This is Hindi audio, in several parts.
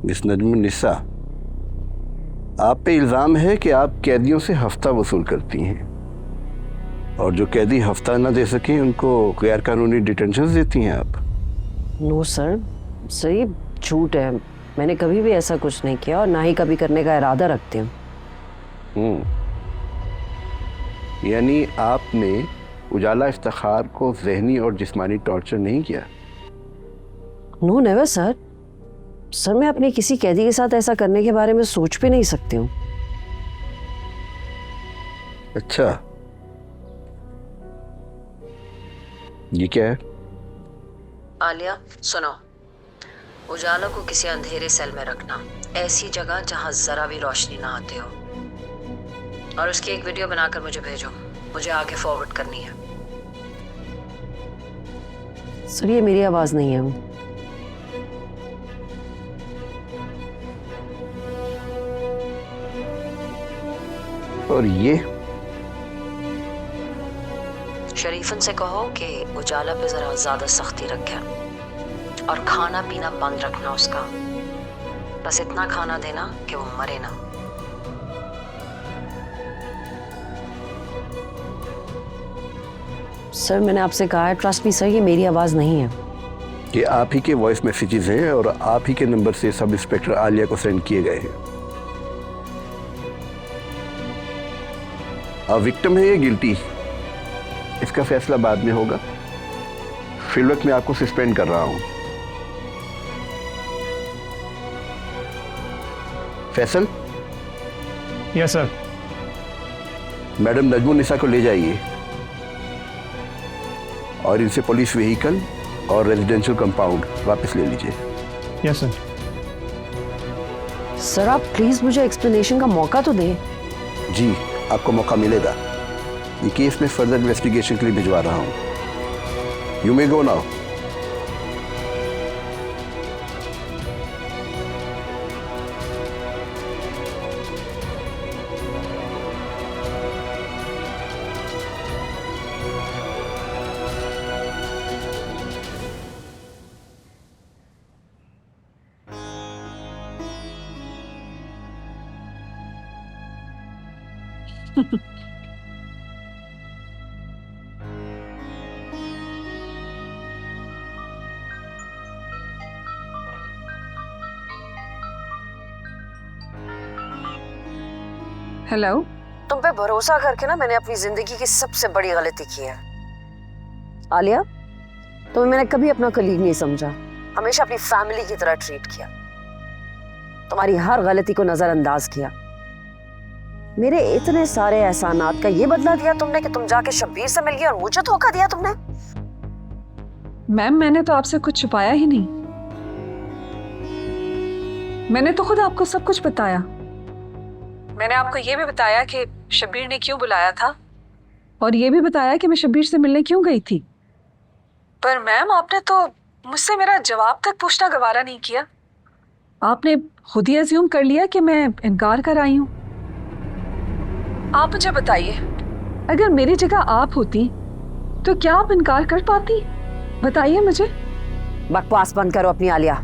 मिस नजमुन्निसा, आप पे इल्ज़ाम है कि आप कैदियों से हफ्ता वसूल करती हैं और जो कैदी हफ्ता ना दे सके उनको गैर कानूनी डिटेंशन देती हैं आप। नो सर, ये झूठ है। मैंने कभी भी ऐसा कुछ नहीं किया और ना ही कभी करने का इरादा रखती हूँ। यानी आपने उजाला इफ्तिखार को ज़हनी और जिस्मानी टॉर्चर नहीं किया? No never sir. मैं अपने किसी कैदी के साथ ऐसा करने के बारे में सोच भी नहीं सकती हूँ। अच्छा, ये क्या है? आलिया सुनो, उजाला को किसी अंधेरे सेल में रखना, ऐसी जगह जहाँ जरा भी रोशनी ना आती हो, और उसकी एक वीडियो बनाकर मुझे भेजो, मुझे आगे फॉरवर्ड करनी है। सर ये मेरी आवाज नहीं है। और ये शरीफन से कहो कि उजाला पे जरा ज्यादा सख्ती रखे और खाना पीना बंद रखना उसका। बस इतना खाना देना कि वो मरे ना। सर मैंने आपसे कहा है, ट्रस्ट मी सर, ये मेरी आवाज नहीं है। ये आप ही के वॉइस मैसेजेस हैं और आप ही के नंबर से सब इंस्पेक्टर आलिया को सेंड किए गए हैं। अब विक्टिम है ये गिल्टी, इसका फैसला बाद में होगा। फिलवक्त मैं आपको सस्पेंड कर रहा हूं। Faisal. Yes sir. Madam Najmunnisa को ले जाइए और इनसे पुलिस व्हीकल और रेजिडेंशियल कंपाउंड वापस ले लीजिए। Yes sir. सर आप प्लीज मुझे एक्सप्लेनेशन का मौका तो दें। जी, आपको मौका मिलेगा। ये केस में फर्दर इन्वेस्टिगेशन के लिए भिजवा रहा हूं। You may go now. Hello. तुम पे भरोसा करके ना मैंने अपनी जिंदगी की सबसे बड़ी गलती की है। आलिया, तुम्हें मैंने कभी अपना कलीग नहीं समझा, हमेशा अपनी फैमिली की तरह ट्रीट किया। तुम्हारी हर गलती को नजरअंदाज किया। मेरे इतने सारे एहसानात का ये बदला दिया तुमने कि तुम जाके शब्बीर से मिल गई और मुझे धोखा दिया तुमने। मैम मैंने तो आपसे कुछ छुपाया ही नहीं, मैंने तो खुद आपको सब कुछ बताया। मैंने आपको ये भी बताया कि शब्बीर ने क्यों बुलाया था और ये भी बताया कि मैं शब्बीर से मिलने क्यों गई थी। पर मैम आपने तो मुझसे मेरा जवाब तक पूछना गवारा नहीं किया। आपने खुद ही अज्यूम कर लिया कि मैं इनकार कर आई हूँ। आप मुझे बताइए, अगर मेरी जगह आप होती तो क्या आप इनकार कर पाती? बताइए मुझे। बकवास बंद करो अपनी आलिया।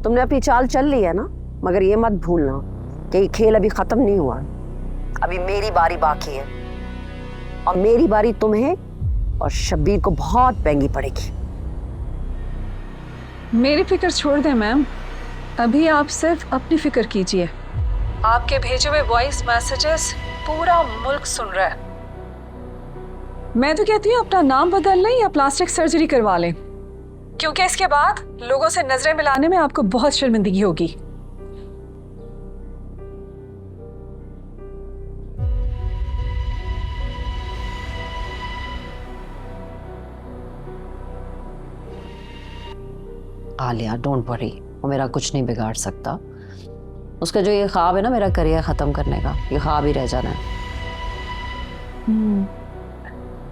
तुमने अपनी चाल चल ली है ना, मगर ये मत भूलना कि ये खेल अभी खत्म नहीं हुआ। अभी मेरी बारी बाकी है और मेरी बारी तुम्हें और शब्बीर को बहुत महंगी पड़ेगी। मेरी फिक्र छोड़ दें मैम, अभी आप सिर्फ अपनी फिक्र कीजिए। आपके भेजे हुए वॉइस मैसेजेस पूरा मुल्क सुन रहा है। मैं तो कहती हूँ अपना नाम बदल लें या प्लास्टिक सर्जरी करवा लें, क्योंकि इसके बाद लोगों से नजरें मिलाने में आपको बहुत शर्मिंदगी होगी। आलिया डोंट वरी, वो मेरा कुछ नहीं बिगाड़ सकता। उसका जो ये ख्वाब है ना मेरा करियर खत्म करने का, ये ख्वाब ही रह जाना है।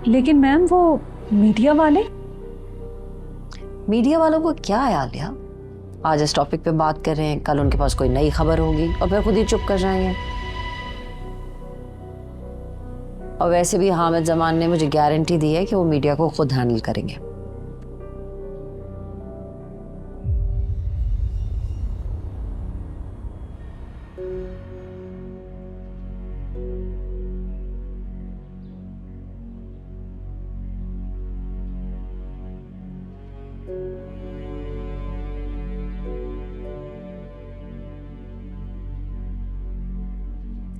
लेकिन मैम वो मीडिया वालों को क्या है आलिया, आज इस टॉपिक पे बात कर रहे हैं, कल उनके पास कोई नई खबर होगी और फिर खुद ही चुप कर जाएंगे। और वैसे भी हामिद जमान ने मुझे गारंटी दी है कि वो मीडिया को खुद हैंडल करेंगे।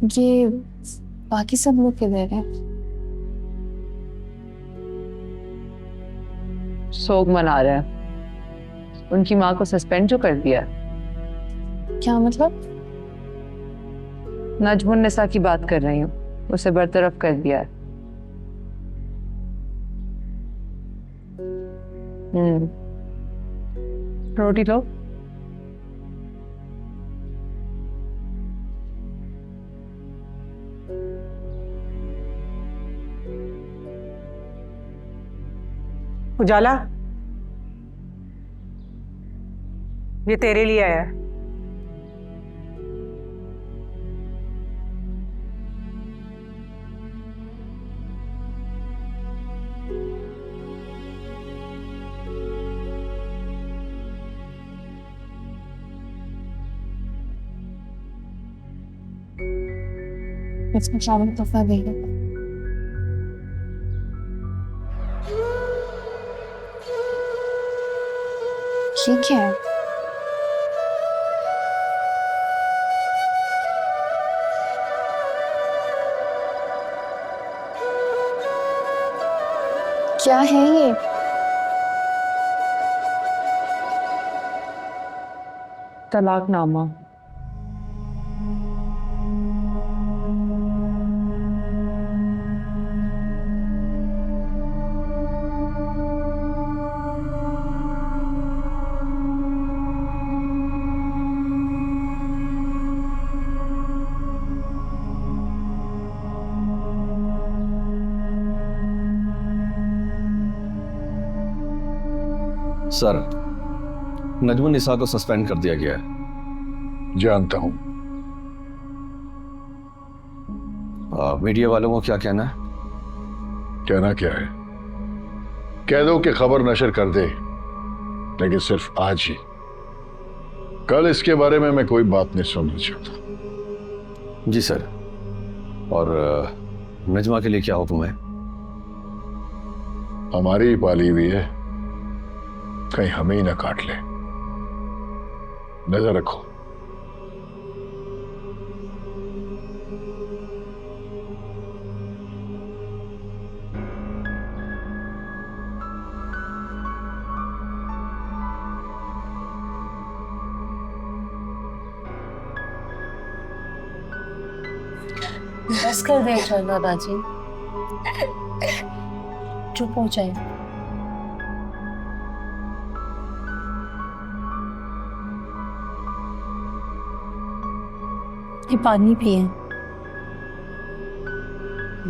ये बाकी सब लोग किधर हैं? सोग मना रहे हैं। उनकी माँ को सस्पेंड जो कर दिया। क्या मतलब? नजमुन निसा की बात कर रही हूँ, उसे बरतरफ कर दिया है। रोटी लो। उजाला, ये तेरे लिए आया है। इसमें शामिल तोहफा भी है। ये क्या है? क्या है ये? तलाकनामा। सर, नजमुन निसा को सस्पेंड कर दिया गया है। जानता हूं। मीडिया वालों को क्या कहना है? कहना क्या है, कह दो कि खबर नशर कर दे, लेकिन सिर्फ आज ही। कल इसके बारे में मैं कोई बात नहीं सुनना चाहता। जी सर। और नजमा के लिए क्या हुक्म है? हमारी ही पाली हुई है, कहीं हमें ही ना काट ले। नजर रखो। बस कर दे दादाजी, चुप हो जाए। ये पानी पिए।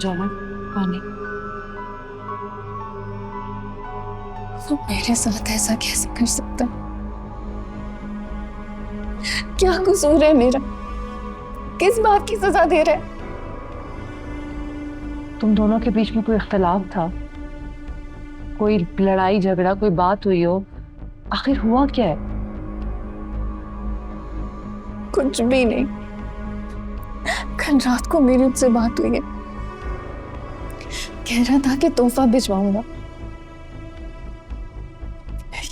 जाना पानी। तो मेरे साथ ऐसा कैसे कर सकता? क्या कसूर है मेरा? किस बात की सजा दे रहा है? तुम दोनों के बीच में कोई इख्तलाफ था, कोई लड़ाई झगड़ा, कोई बात हुई हो? आखिर हुआ क्या है? कुछ भी नहीं। कल रात को मेरी उससे बात हुई है। कह रहा था कि तोहफा भिजवाऊंगा।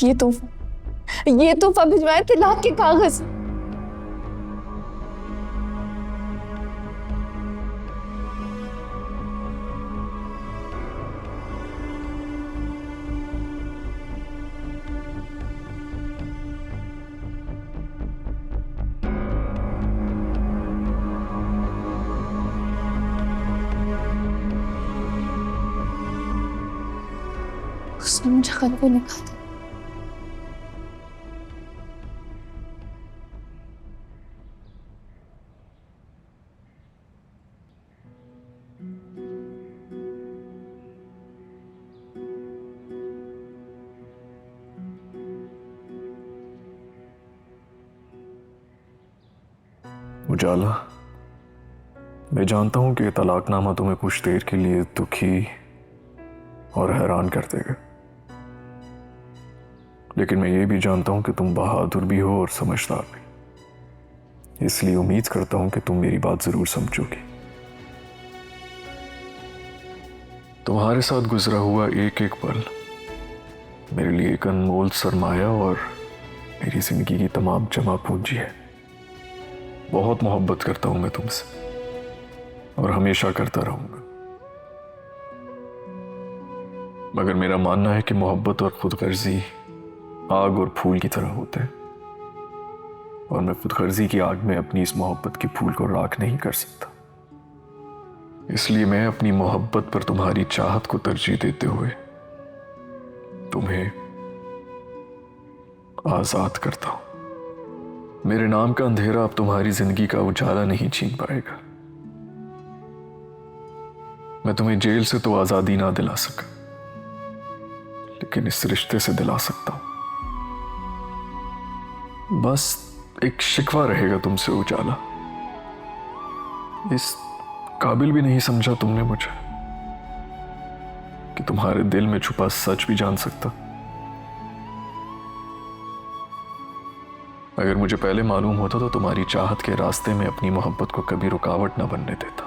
ये तोहफा भिजवाए तलाक के कागज। उसने मुझे खत भी लिखा था। उजाला, मैं जानता हूं कि ये तलाकनामा तुम्हें कुछ देर के लिए दुखी और हैरान कर देगा, लेकिन मैं ये भी जानता हूं कि तुम बहादुर भी हो और समझदार भी। इसलिए उम्मीद करता हूं कि तुम मेरी बात जरूर समझोगी। तुम्हारे साथ गुजरा हुआ एक एक पल मेरे लिए एक अनमोल सरमाया और मेरी जिंदगी की तमाम जमा पूंजी है। बहुत मोहब्बत करता हूं मैं तुमसे और हमेशा करता रहूंगा, मगर मेरा मानना है कि मोहब्बत और खुदगर्जी आग और फूल की तरह होते हैं और मैं खुदगर्जी की आग में अपनी इस मोहब्बत के फूल को राख नहीं कर सकता। इसलिए मैं अपनी मोहब्बत पर तुम्हारी चाहत को तरजीह देते हुए तुम्हें आजाद करता हूं। मेरे नाम का अंधेरा अब तुम्हारी जिंदगी का उजाला नहीं छीन पाएगा। मैं तुम्हें जेल से तो आजादी ना दिला सका, लेकिन इस रिश्ते से दिला सकता हूं। बस एक शिकवा रहेगा तुमसे उजाला, इस काबिल भी नहीं समझा तुमने मुझे कि तुम्हारे दिल में छुपा सच भी जान सकता। अगर मुझे पहले मालूम होता तो तुम्हारी चाहत के रास्ते में अपनी मोहब्बत को कभी रुकावट ना बनने देता,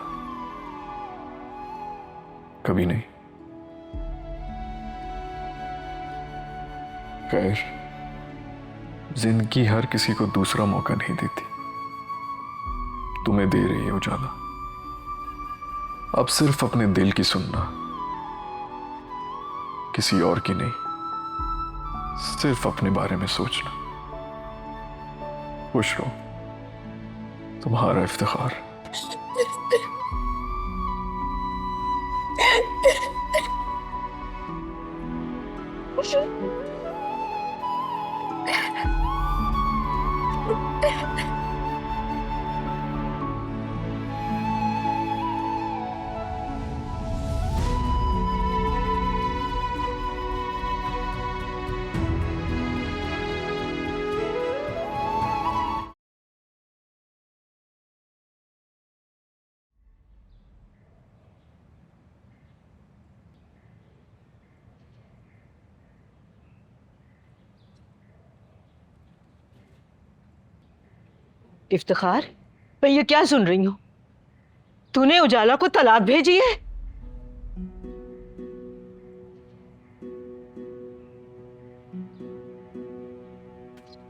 कभी नहीं। खैर, जिंदगी हर किसी को दूसरा मौका नहीं देती, तुम्हें दे रही है उजाला। अब सिर्फ अपने दिल की सुनना, किसी और की नहीं, सिर्फ अपने बारे में सोचना। खुश रहो, तुम्हारा इफ्तिखार। इफ्तिखार, मैं ये क्या सुन रही हूँ? तूने उजाला को तलाक भेजी है?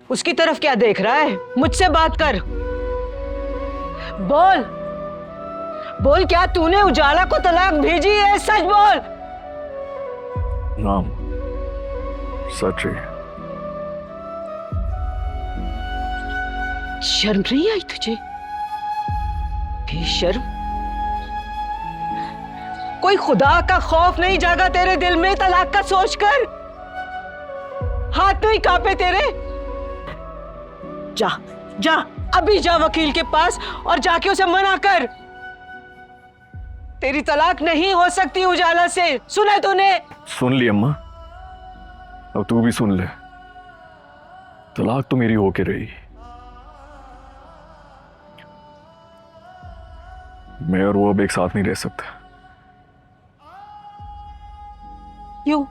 उसकी तरफ क्या देख रहा है? मुझसे बात कर। बोल बोल, क्या तूने उजाला को तलाक भेजी है? सच बोल। नाम सच है। शर्म नहीं आई तुझे? बेशर्म। कोई खुदा का खौफ नहीं जागा तेरे दिल में तलाक का सोचकर? हाथ नहीं कांपे तेरे? जा जा, अभी जा वकील के पास और जाके उसे मना कर। तेरी तलाक नहीं हो सकती उजाला से। सुना तूने? सुन ली अम्मा, अब तू भी सुन ले। तलाक तो मेरी होके रही। मैं और वो अब एक साथ नहीं रह सकते। क्यों?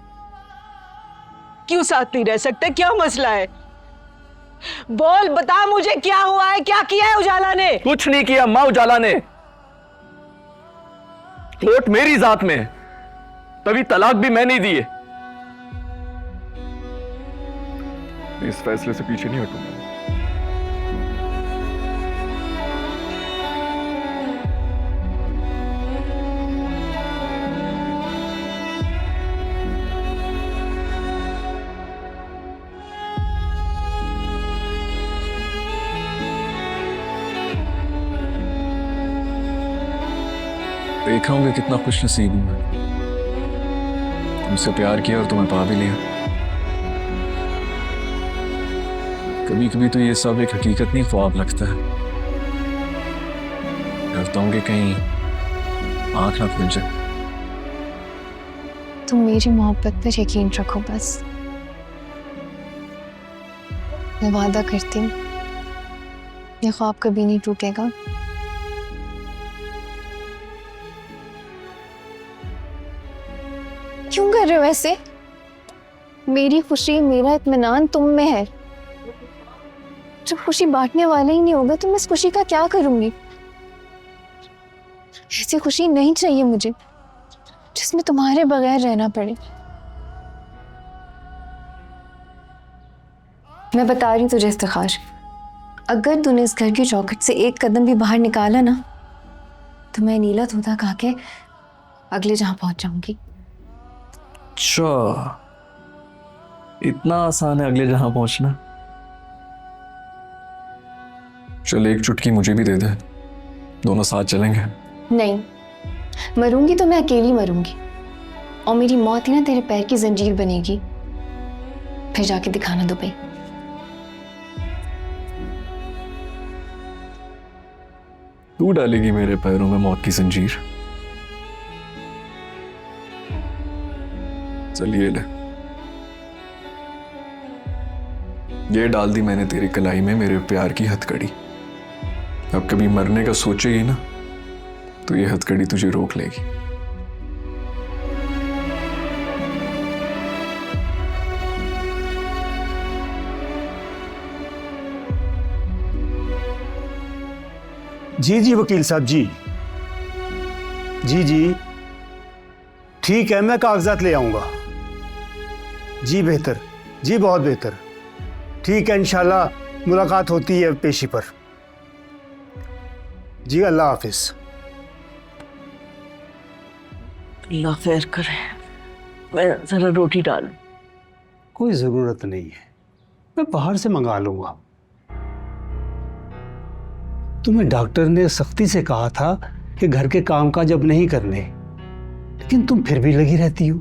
क्यों साथ नहीं रह सकते? क्या मसला है? बोल, बता मुझे, क्या हुआ है? क्या किया है उजाला ने? कुछ नहीं किया अम्मा। उजाला ने वोट मेरी जात में है, तभी तलाक भी मैं नहीं दिए। इस फैसले से पीछे नहीं हटूंगा। देख रहा हूँ कि कितना खुश नसीब हूं मैं। तुमसे प्यार किया और तुम्हें पा भी लिया। कभी कभी तो ये सब एक हकीकत नहीं, ख्वाब लगता है। डरता हूँ कि कहीं आंख ना खुल जाए। तुम मेरी मोहब्बत पर यकीन रखो बस। मैं वादा करती हूँ ये ख्वाब कभी नहीं टूटेगा। क्यों कर रहे हो ऐसे? मेरी खुशी, मेरा इत्मीनान तुम में है। जब खुशी बांटने वाला ही नहीं होगा तो मैं इस खुशी का क्या करूंगी? ऐसी खुशी नहीं चाहिए मुझे जिसमें तुम्हारे बगैर रहना पड़े। मैं बता रही हूँ तुझे इफ्तिखार, अगर तूने इस घर की चौखट से एक कदम भी बाहर निकाला ना तो मैं नीला तोता खा के अगले जहां पहुंच जाऊंगी। अच्छा, इतना आसान है अगले जहां पहुंचना? चल एक चुटकी मुझे भी दे दे, दोनों साथ चलेंगे। नहीं, मरूंगी तो मैं अकेली मरूंगी और मेरी मौत ही ना तेरे पैर की जंजीर बनेगी। फिर जाके दिखाना दुबई। तू डालेगी मेरे पैरों में मौत की जंजीर? चलिए ले, ये डाल दी मैंने तेरी कलाई में मेरे प्यार की हथकड़ी। अब कभी मरने का सोचेगी ना तो ये हथकड़ी तुझे रोक लेगी। जी जी वकील साहब जी, जी जी ठीक है, मैं कागजात ले आऊंगा। जी बेहतर, जी बहुत बेहतर। ठीक है, इंशाल्लाह मुलाकात होती है पेशी पर। जी अल्लाह हाफिज। अल्लाह खैर करे, मैं जरा रोटी डालूं। कोई ज़रूरत नहीं है, मैं बाहर से मंगा लूंगा। तुम्हें डॉक्टर ने सख्ती से कहा था कि घर के काम काज अब नहीं करने, लेकिन तुम फिर भी लगी रहती हो।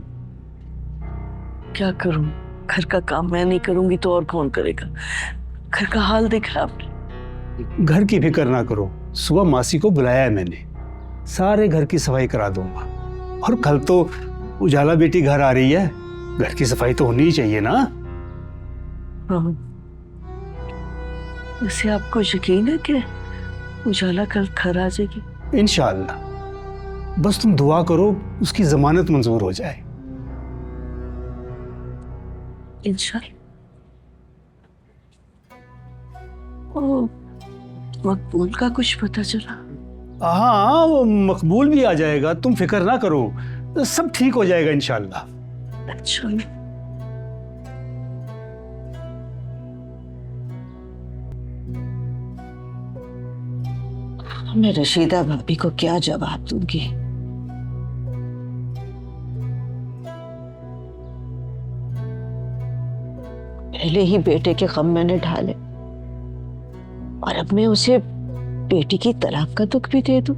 क्या करूं, घर का काम मैं नहीं करूंगी तो और कौन करेगा? घर का हाल देखा आपने? घर की फिक्र ना करो, सुबह मासी को बुलाया है मैंने, सारे घर की सफाई करा दूंगा। और कल तो उजाला बेटी घर आ रही है, घर की सफाई तो होनी ही चाहिए ना। हाँ, वैसे आपको यकीन है कि उजाला कल घर आ जाएगी? इंशाअल्लाह, बस तुम दुआ करो उसकी जमानत मंजूर हो जाए। इंशाअल्लाह। ओ, मकबूल का कुछ पता चला? हाँ, वो मकबूल भी आ जाएगा, तुम फिक्र ना करो, सब ठीक हो जाएगा इंशाअल्लाह। अच्छा, मैं रशीदा भाभी को क्या जवाब दूंगी? पहले ही बेटे के गम मैंने ढाले और अब मैं उसे बेटी की तलाक का दुख भी दे दूं।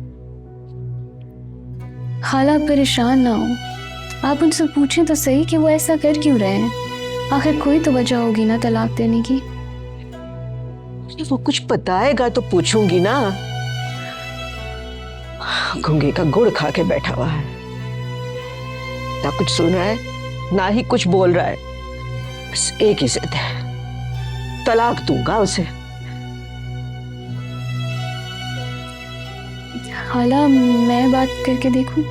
खाला, आप परेशान ना हो, आप उनसे पूछें तो सही कि वो ऐसा कर क्यों रहे हैं। आखिर कोई तो वजह होगी ना तलाक देने की। वो कुछ बताएगा तो पूछूंगी ना। घुंगे का गुड़ खा के बैठा हुआ है, ना कुछ सुन रहा है ना ही कुछ बोल रहा है। बस एक ही जिद है, तलाक दूंगा उसे। खाला, मैं बात करके देखूं?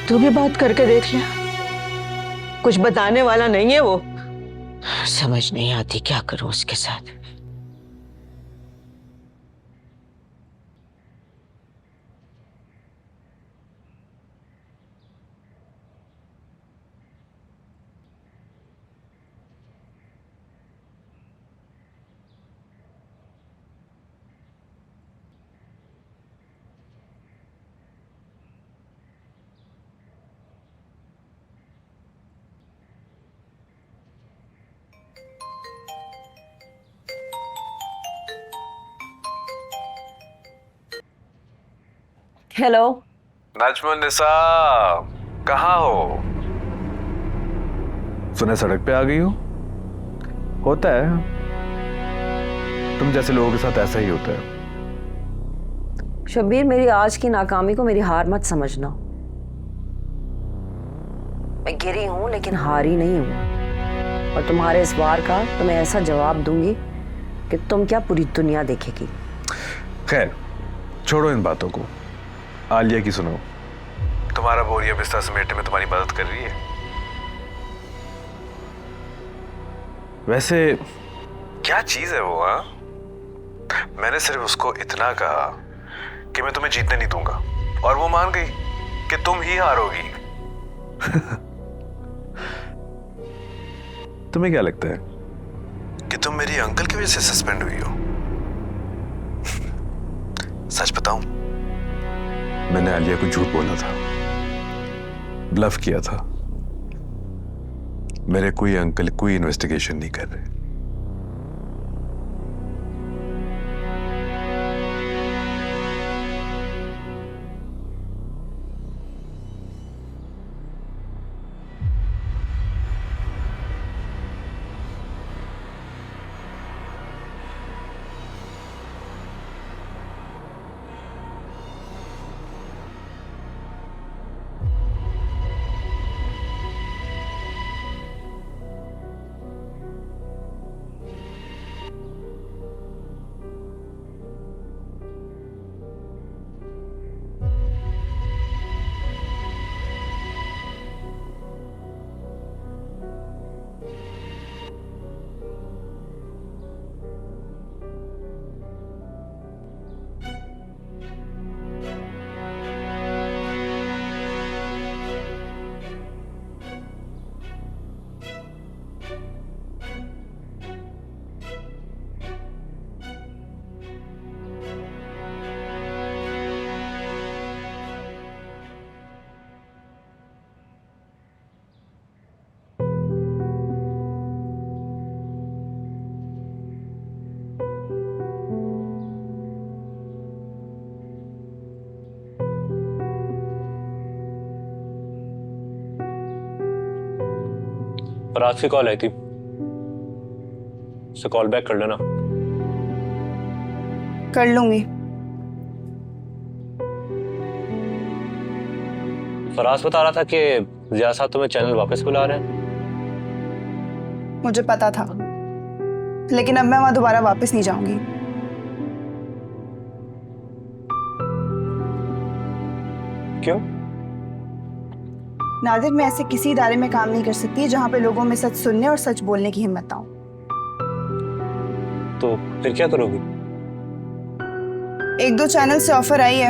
तू भी बात करके देख ले, कुछ बताने वाला नहीं है वो। समझ नहीं आती क्या करूं उसके साथ। हेलो नजमुन्निसा, कहाँ हो? सुने सड़क पे आ गई हो? होता है, तुम जैसे लोगों के साथ ऐसा ही होता है। शब्बीर, मेरी आज की नाकामी को मेरी हार मत समझना। मैं गिरी हूं लेकिन हारी नहीं हूं, और तुम्हारे इस वार का तो मैं ऐसा जवाब दूंगी कि तुम क्या पूरी दुनिया देखेगी। खैर छोड़ो इन बातों को, आलिया की सुनो। तुम्हारा बोरिया बिस्तर समेटने में तुम्हारी मदद कर रही है। वैसे क्या चीज है वो? हाँ, मैंने सिर्फ उसको इतना कहा कि मैं तुम्हें जीतने नहीं दूंगा और वो मान गई कि तुम ही हारोगी। तुम्हें क्या लगता है कि तुम मेरी अंकल की वजह से सस्पेंड हुई हो? सच बताऊं, मैंने आलिया को झूठ बोला था, ब्लफ किया था। मेरे कोई अंकल कोई इन्वेस्टिगेशन नहीं कर रहे। फराज की कॉल आई थी, उसे कॉल बैक कर लेना। कर लूंगी। फराज बता रहा था कि जिया साहब तुम्हें चैनल वापस बुला रहे हैं। मुझे पता था, लेकिन अब मैं वहां दोबारा वापस नहीं जाऊंगी। क्यों? नादिर, मैं ऐसे किसी इदारे में काम नहीं कर सकती जहां पे लोगों में सच सुनने और सच बोलने की हिम्मत ना हो। तो फिर क्या करोगी? एक दो चैनल से ऑफर आई है,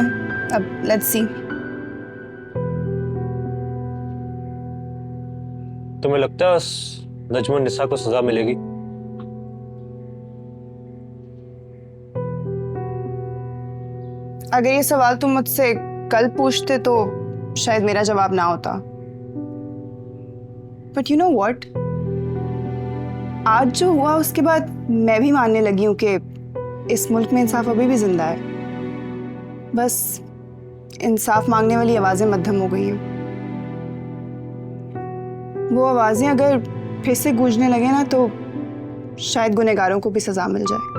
अब लेट्स सी। तुम्हें लगता है उस नजमुन निसा को सजा मिलेगी? अगर ये सवाल तुम मुझसे कल पूछते तो शायद मेरा जवाब ना होता। बट यू नो व्हाट, आज जो हुआ उसके बाद मैं भी मानने लगी हूं कि इस मुल्क में इंसाफ अभी भी जिंदा है। बस इंसाफ मांगने वाली आवाजें मध्यम हो गई हैं। वो आवाजें अगर फिर से गूंजने लगे ना तो शायद गुनहगारों को भी सजा मिल जाए।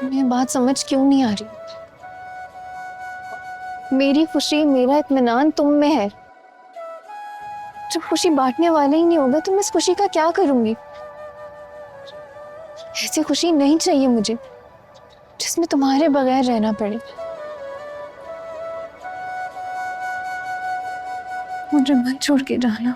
मैं बात समझ क्यों नहीं आ रही? मेरी खुशी, मेरा इत्मीनान तुम में है। जब खुशी बांटने वाला ही नहीं होगा तो मैं इस खुशी का क्या करूंगी? ऐसी खुशी नहीं चाहिए मुझे जिसमें तुम्हारे बगैर रहना पड़े। मुझे मत छोड़ के जाना।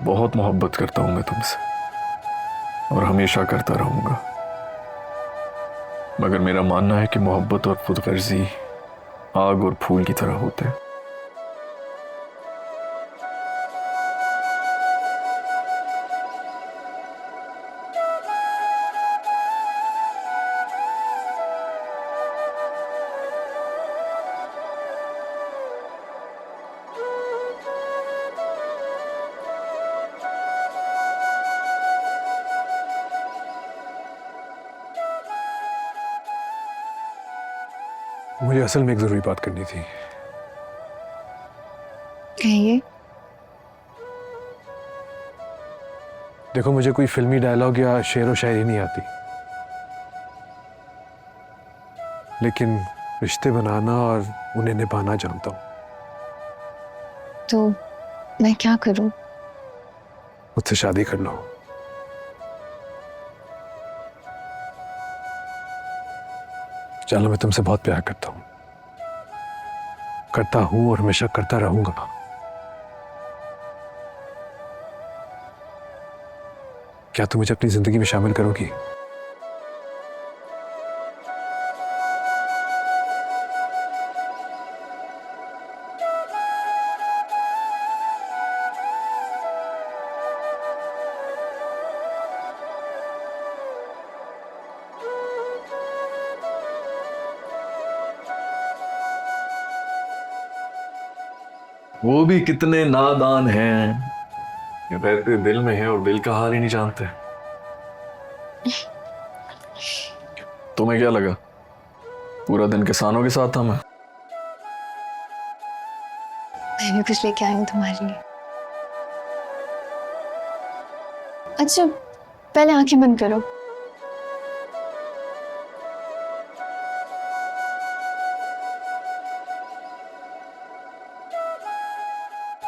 बहुत मोहब्बत करता हूं मैं तुमसे और हमेशा करता रहूंगा, मगर मेरा मानना है कि मोहब्बत और खुदगर्जी आग और फूल की तरह होते हैं। मुझे असल में एक जरूरी बात करनी थी। कहिए। देखो, मुझे कोई फिल्मी डायलॉग या शेर व शायरी नहीं आती, लेकिन रिश्ते बनाना और उन्हें निभाना जानता हूं। तो मैं क्या करूं? मुझसे शादी कर लो। चलो, मैं तुमसे बहुत प्यार करता हूं और हमेशा करता रहूंगा। क्या तुम मुझे अपनी जिंदगी में शामिल करोगी? वो भी कितने नादान हैं, ये रहते दिल में है और दिल का हाल ही नहीं जानते। तुम्हें क्या लगा पूरा दिन किसानों के साथ था मैं भी कुछ लेके आई हूँ तुम्हारे लिए। अच्छा, पहले आंखें बंद करो।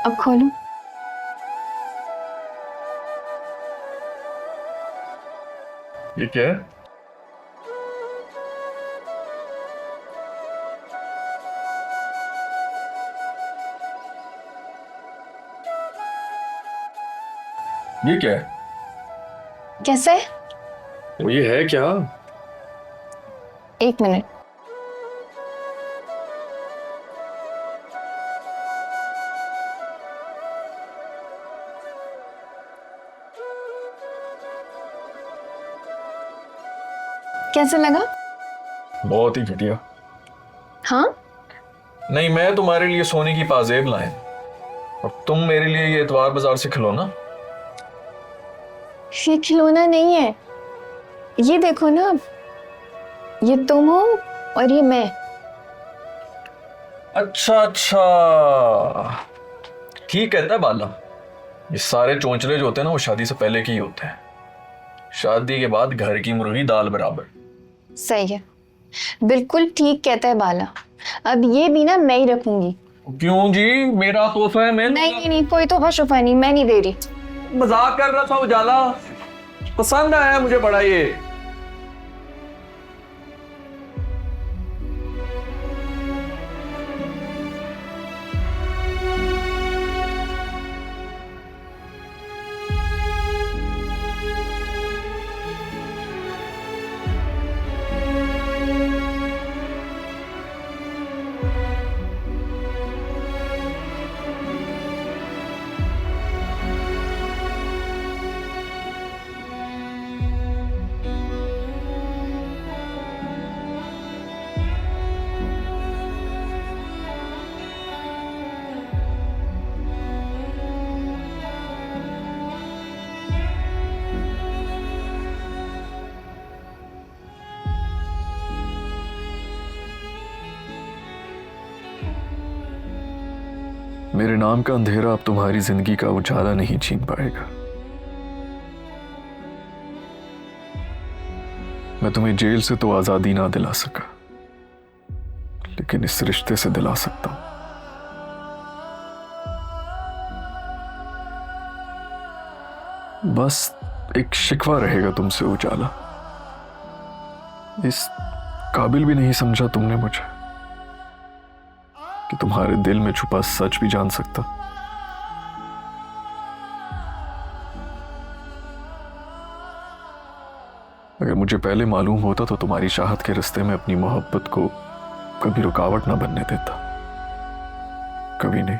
अब खोलो। ये क्या है? ये क्या है? कैसे? वो ये है क्या? एक मिनट। कैसे लगा? बहुत ही घटिया। हाँ? नहीं, मैं तुम्हारे लिए सोने की पाजेब लाए और तुम मेरे लिए ये इतवार बाजार से खिलौना। ये खिलौना नहीं है, ये देखो ना, ये तुम हो और ये मैं। अच्छा अच्छा, ठीक कहता है बाला। ये सारे चोंचले जो होते हैं ना, वो शादी से पहले के ही होते हैं। शादी के बाद घर की मुर्गी दाल बराबर। सही है, बिल्कुल ठीक कहता है बाला। अब ये भी ना मैं ही रखूंगी। क्यों जी? मेरा तोहफा है। मैं नहीं, कोई तोहफा शोफा नहीं, मैं नहीं दे रही। मजाक कर रहा था उजाला, पसंद आया मुझे बड़ा ये। मेरे नाम का अंधेरा अब तुम्हारी जिंदगी का उजाला नहीं छीन पाएगा। मैं तुम्हें जेल से तो आजादी ना दिला सका, लेकिन इस रिश्ते से दिला सकता हूं। बस एक शिकवा रहेगा तुमसे उजाला। इस काबिल भी नहीं समझा तुमने मुझे कि तुम्हारे दिल में छुपा सच भी जान सकता। अगर मुझे पहले मालूम होता तो तुम्हारी चाहत के रिश्ते में अपनी मोहब्बत को कभी रुकावट ना बनने देता, कभी नहीं।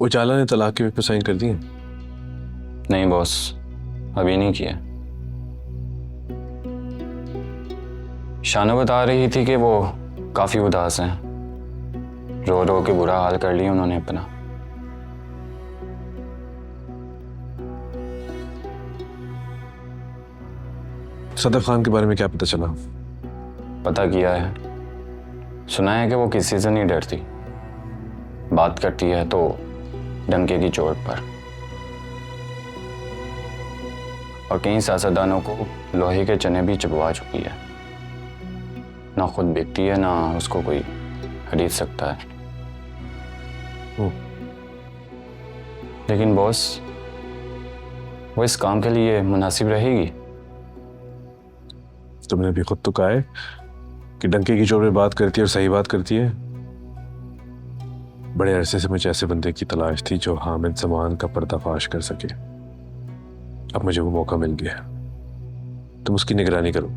उजाला ने तलाक के पेपर साइन कर दिए? नहीं बॉस, अभी नहीं किया। शाना बता रही थी कि वो काफी उदास हैं, रो रो के बुरा हाल कर लिया उन्होंने अपना। सदर खान के बारे में क्या पता चला? पता किया है, सुना है कि वो किसी से नहीं डरती, बात करती है तो डंके की चोट पर, और कई सियासतदानों को लोहे के चने भी चबवा चुकी है। ना खुद बिकती है, ना उसको कोई खरीद सकता है। लेकिन बॉस, वो इस काम के लिए मुनासिब रहेगी? तुमने भी खुद तो कहा है कि डंके की चोट पे बात करती है और सही बात करती है। बड़े अरसे से मुझे ऐसे बंदे की तलाश थी जो हामिद जमान का पर्दाफाश कर सके। अब मुझे वो मौका मिल गया। तुम उसकी निगरानी करो,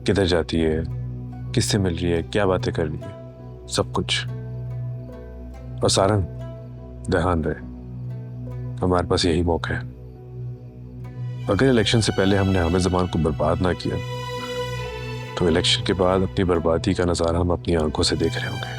किधर जाती है, किससे मिल रही है, क्या बातें कर रही है, सब कुछ। और सारन, ध्यान रहे, हमारे पास यही मौका है। अगर इलेक्शन से पहले हमने हामिद जमान को बर्बाद ना किया तो इलेक्शन के बाद अपनी बर्बादी का नजारा हम अपनी आंखों से देख रहे होंगे।